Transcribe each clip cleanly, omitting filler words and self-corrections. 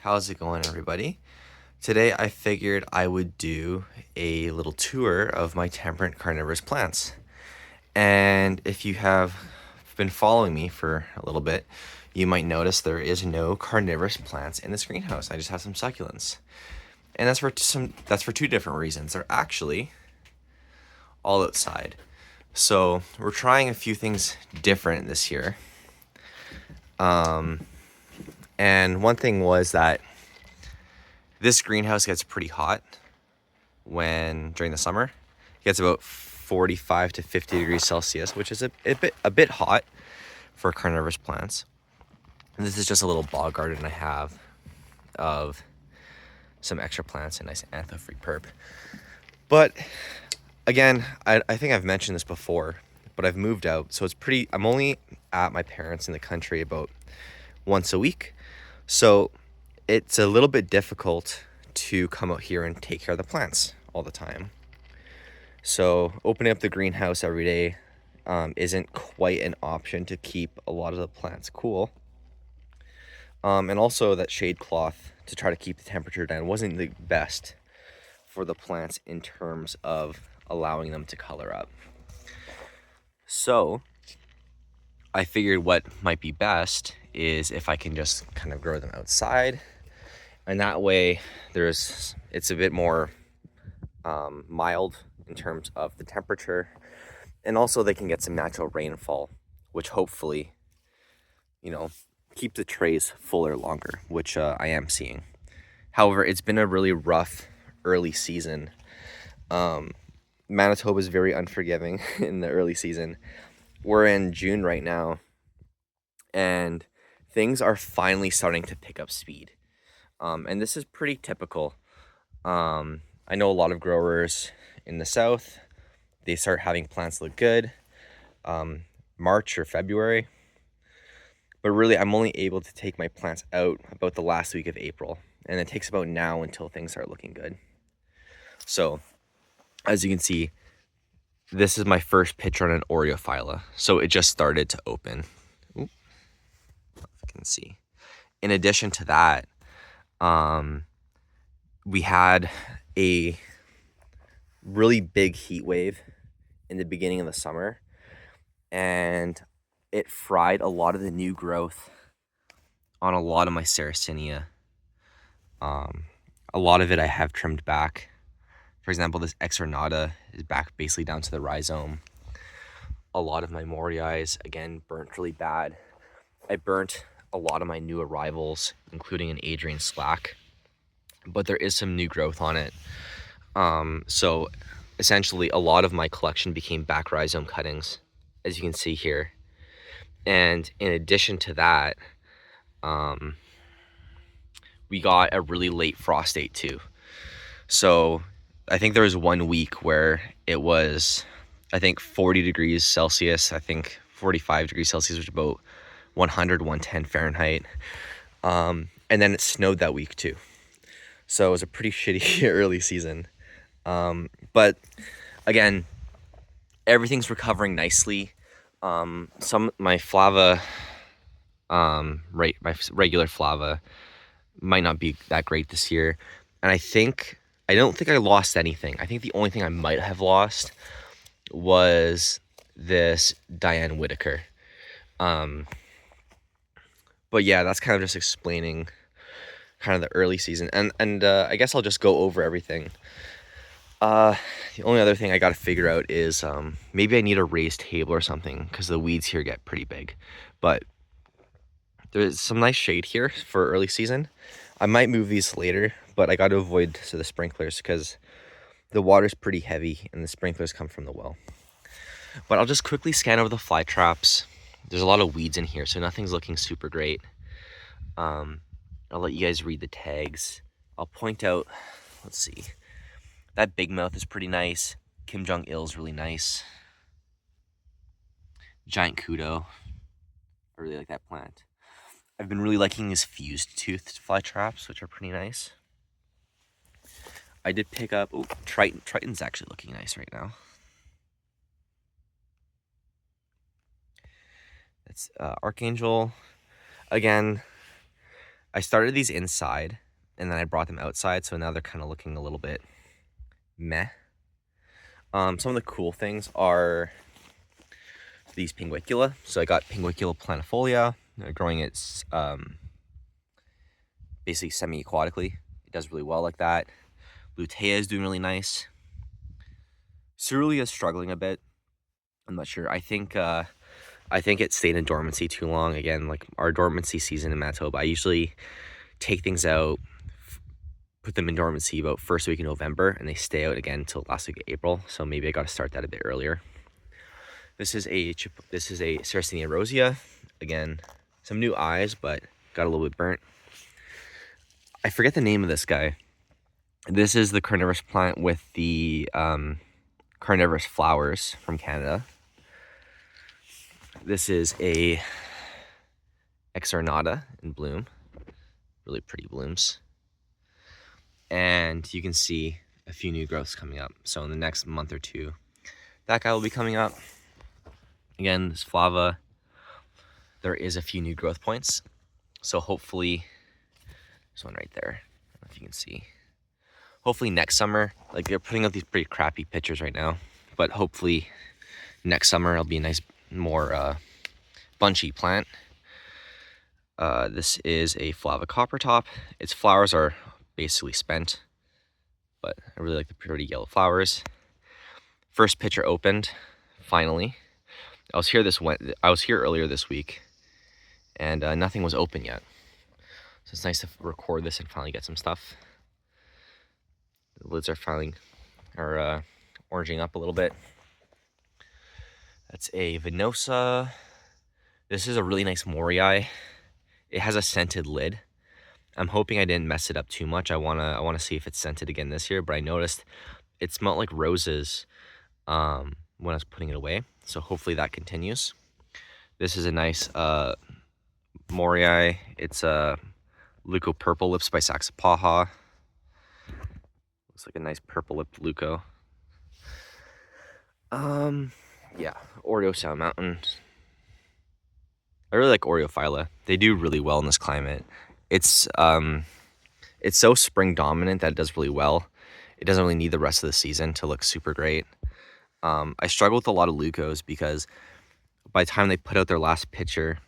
How's it going, everybody? Today I figured I would do a little tour of my temperate carnivorous plants. And if you have been following me for a little bit, you might notice there is no carnivorous plants in this greenhouse. I just have some succulents. And that's for two different reasons. They're actually all outside. So we're trying a few things different this year. And one thing was that this greenhouse gets pretty hot during the summer. It gets about 45 to 50 degrees Celsius, which is a bit hot for carnivorous plants. And this is just a little bog garden I have of some extra plants and nice antho-free perp. But again, I think I've mentioned this before, but I've moved out, so I'm only at my parents in the country about once a week. So it's a little bit difficult to come out here and take care of the plants all the time. So opening up the greenhouse every day isn't quite an option to keep a lot of the plants cool. And also that shade cloth to try to keep the temperature down wasn't the best for the plants in terms of allowing them to color up. So I figured what might be best is if I can just kind of grow them outside, and that way it's a bit more mild in terms of the temperature, and also they can get some natural rainfall, which hopefully, keep the trays fuller longer, which I am seeing. However, it's been a really rough early season. Manitoba is very unforgiving in the early season. We're in June right now, and things are finally starting to pick up speed. And this is pretty typical. I know a lot of growers in the south, they start having plants look good March or February. But really, I'm only able to take my plants out about the last week of April. And it takes about now until things start looking good. So, as you can see, this is my first picture on an Oreophylla. So it just started to open. Oop, if you can see. In addition to that, we had a really big heat wave in the beginning of the summer, and it fried a lot of the new growth on a lot of my Sarracenia. A lot of it I have trimmed back. For example, this Exornata is back basically down to the rhizome. A lot of my Moriais, again, burnt really bad. I burnt a lot of my new arrivals, including an Adrian Slack, but there is some new growth on it. So essentially, a lot of my collection became back rhizome cuttings, as you can see here. And in addition to that, we got a really late frost date too. So I think there was 1 week where it was, 40 degrees Celsius, 45 degrees Celsius, which is about 100, 110 Fahrenheit. And then it snowed that week too. So it was a pretty shitty early season. But again, everything's recovering nicely. My flava, my regular flava might not be that great this year. And I don't think I lost anything. I think the only thing I might have lost was this Diane Whitaker. But yeah, that's kind of just explaining kind of the early season. And I guess I'll just go over everything. The only other thing I got to figure out is maybe I need a raised table or something, because the weeds here get pretty big. But there's some nice shade here for early season. I might move these later, but I got to avoid the sprinklers because the water's pretty heavy and the sprinklers come from the well. But I'll just quickly scan over the fly traps. There's a lot of weeds in here, so nothing's looking super great. I'll let you guys read the tags. I'll point out, let's see, that big mouth is pretty nice. Kim Jong-il is really nice. Giant kudo, I really like that plant. I've been really liking these fused toothed fly traps, which are pretty nice. I did pick up, Triton. Triton's actually looking nice right now. That's Archangel. Again, I started these inside and then I brought them outside, so now they're kind of looking a little bit meh. Some of the cool things are these pinguicula. So I got pinguicula planifolia, growing it basically semi-aquatically. It does really well like that. Lutea is doing really nice. Cerulean is struggling a bit. I'm not sure. I think it stayed in dormancy too long. Again, like our dormancy season in Manitoba, I usually take things out, put them in dormancy about first week in November, and they stay out again until last week of April. So maybe I got to start that a bit earlier. This is a Sarracenia rosea. Again, some new eyes, but got a little bit burnt. I forget the name of this guy. This is the carnivorous plant with the carnivorous flowers from Canada. This is a exornata in bloom. Really pretty blooms. And you can see a few new growths coming up. So in the next month or two, that guy will be coming up. Again, this flava, there is a few new growth points. So hopefully, there's one right there. I don't know if you can see. Hopefully next summer, like they're putting out these pretty crappy pictures right now, but hopefully next summer it'll be a nice, more bunchy plant. This is a flava copper top. Its flowers are basically spent, but I really like the pretty yellow flowers. First pitcher opened, finally. I was here earlier this week, and nothing was open yet. So it's nice to record this and finally get some stuff. The lids are finally oranging up a little bit. That's a Venosa. This is a really nice Morii. It has a scented lid. I'm hoping I didn't mess it up too much. I wanna see if it's scented again this year, but I noticed it smelled like roses when I was putting it away. So hopefully that continues. This is a nice Morii. It's a Leuco Purple Lips by Saxapaha. Looks like a nice purple lipped Leuco. Yeah, Oreo Sound Mountain. I really like Oreophylla. They do really well in this climate. It's so spring dominant that it does really well. It doesn't really need the rest of the season to look super great. I struggle with a lot of Leucos because by the time they put out their last pitcher,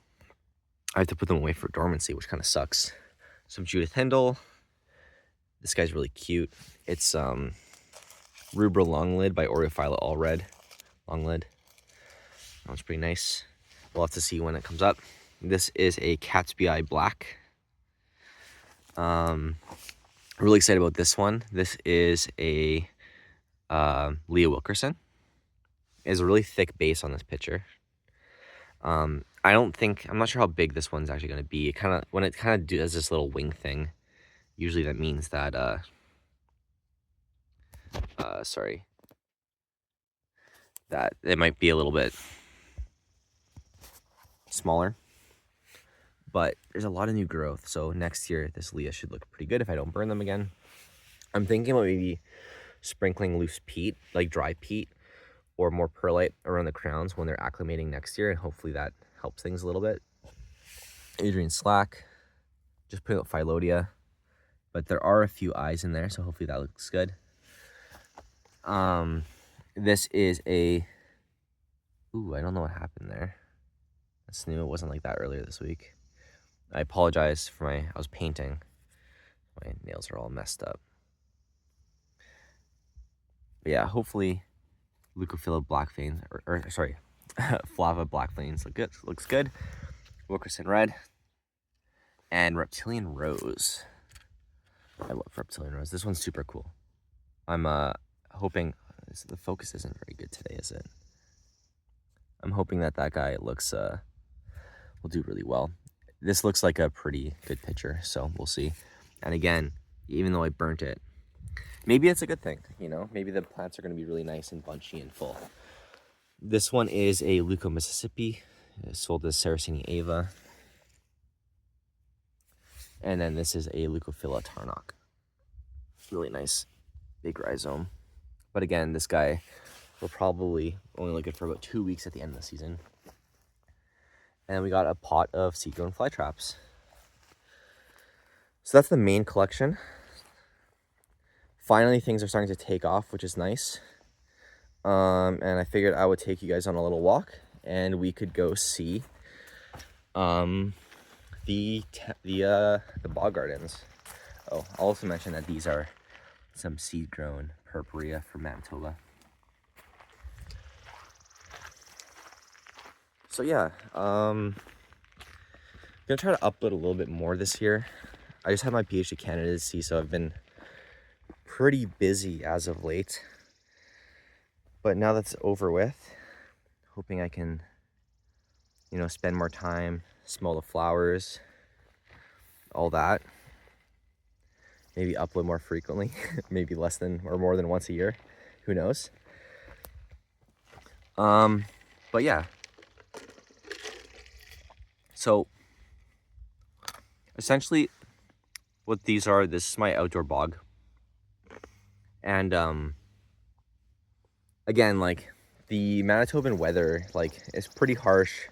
I have to put them away for dormancy, which kind of sucks. Some Judith Hindle. This guy's really cute. It's Rubra Longlid by Oreophylla All Red. Longlid. That one's pretty nice. We'll have to see when it comes up. This is a Cat's Eye Black. Really excited about this one. This is a Leah Wilkerson. It has a really thick base on this picture. I'm not sure how big this one's actually going to be. When it kind of does this little wing thing, usually that means that that it might be a little bit smaller. But there's a lot of new growth, so next year this Leah should look pretty good if I don't burn them again. I'm thinking about maybe sprinkling loose peat, like dry peat, or more perlite around the crowns when they're acclimating next year, and hopefully that helps things a little bit. Adrian Slack, just putting out Phyllodia, but there are a few eyes in there, so hopefully that looks good. This is a, I don't know what happened there. I just knew it wasn't like that earlier this week. I apologize for I was painting. My nails are all messed up. But yeah, hopefully Leucophila black veins, Flava black veins looks good. Wilkerson red. And Reptilian Rose. I love Reptilian Rose. This one's super cool. I'm hoping, the focus isn't very good today, is it? I'm hoping that guy looks, will do really well. This looks like a pretty good picture, so we'll see. And again, even though I burnt it, maybe it's a good thing, you know? Maybe the plants are going to be really nice and bunchy and full. This one is a Leuco Mississippi. It's sold as Sarracenia Ava. And then this is a Leucophila Tarnock. Really nice big rhizome. But again, this guy will probably only look good for about 2 weeks at the end of the season. And we got a pot of seed-grown fly traps. So that's the main collection. Finally, things are starting to take off, which is nice. And I figured I would take you guys on a little walk, and we could go see the bog gardens. Oh, I'll also mention that these are some seed-grown purpurea from Manitoba. So yeah, gonna try to upload a little bit more this year. I just had my PhD candidacy, so I've been pretty busy as of late. But now that's over with, hoping I can, you know, spend more time, smell the flowers, all that. Maybe upload more frequently, maybe less than or more than once a year, who knows. But yeah. So essentially what these are, this is my outdoor bog. And again, like the Manitoban weather, like it's pretty harsh.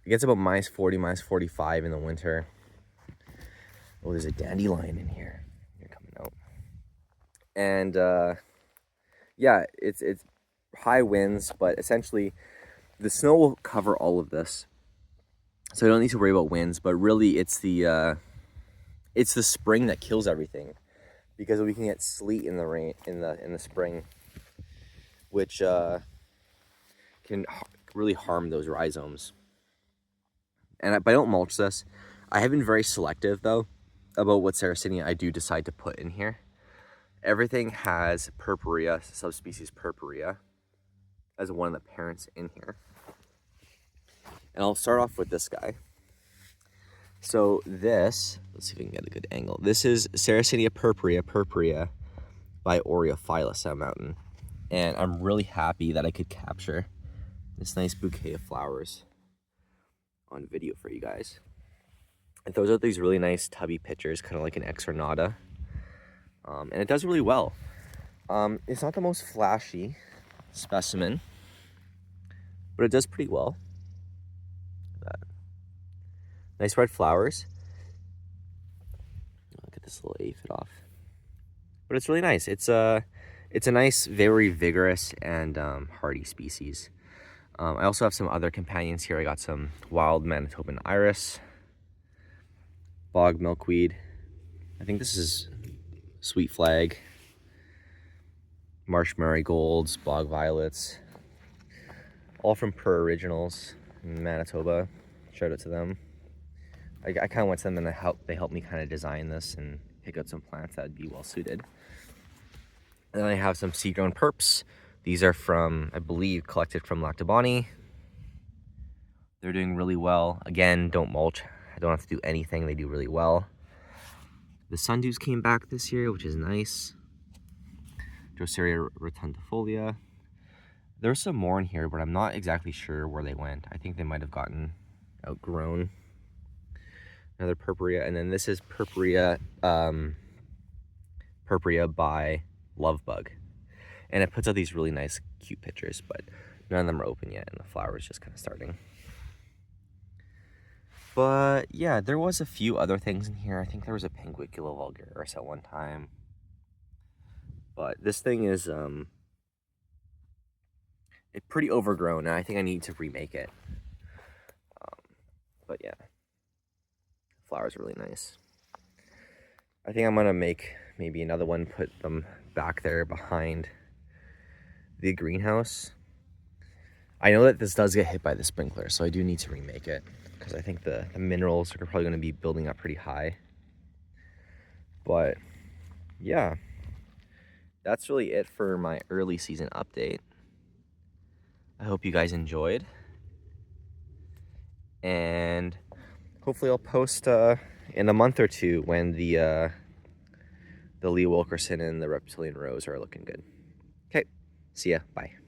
It gets about -40, -45 in the winter. Oh, there's a dandelion in here. You're coming out. And yeah, it's high winds, but essentially the snow will cover all of this. So I don't need to worry about winds, but really it's the spring that kills everything, because we can get sleet in the rain in the spring, which can really harm those rhizomes. But I don't mulch this. I have been very selective though about what Sarracenia I do decide to put in here. Everything has purpurea, subspecies purpurea, as one of the parents in here. And I'll start off with this guy. So this, let's see if we can get a good angle. This is Sarracenia purpurea by Oreophyllus out mountain. And I'm really happy that I could capture this nice bouquet of flowers on video for you guys. It throws out these really nice tubby pictures, kind of like an exornata. And it does really well. It's not the most flashy specimen, but it does pretty well. Nice red flowers. I'll get this little aphid off. But it's really nice. It's a nice, very vigorous and hardy species. I also have some other companions here. I got some wild Manitoban iris, bog milkweed. I think this is sweet flag, marsh marigolds, bog violets, all from Per Originals in Manitoba. Shout out to them. I kind of went to them and they helped me kind of design this and pick out some plants that would be well suited. And then I have some seed-grown perps. These are from, I believe, collected from Lactabani. They're doing really well. Again, don't mulch. I don't have to do anything. They do really well. The sundews came back this year, which is nice. Drosera rotundifolia. There's some more in here, but I'm not exactly sure where they went. I think they might have gotten outgrown. Another purpurea, and then this is purpurea by Lovebug. And it puts out these really nice, cute pictures, but none of them are open yet, and the flower's just kind of starting. But yeah, there was a few other things in here. I think there was a Pinguicula vulgaris at one time. But this thing is it's pretty overgrown, and I think I need to remake it. But yeah, flowers are really nice. I think I'm gonna make maybe another one, put them back there behind the greenhouse. I know that this does get hit by the sprinkler, so I do need to remake it, because I think the minerals are probably going to be building up pretty high. But yeah, that's really it for my early season update. I hope you guys enjoyed, and hopefully I'll post in a month or two when the Lee Wilkerson and the Reptilian Rose are looking good. Okay, see ya, bye.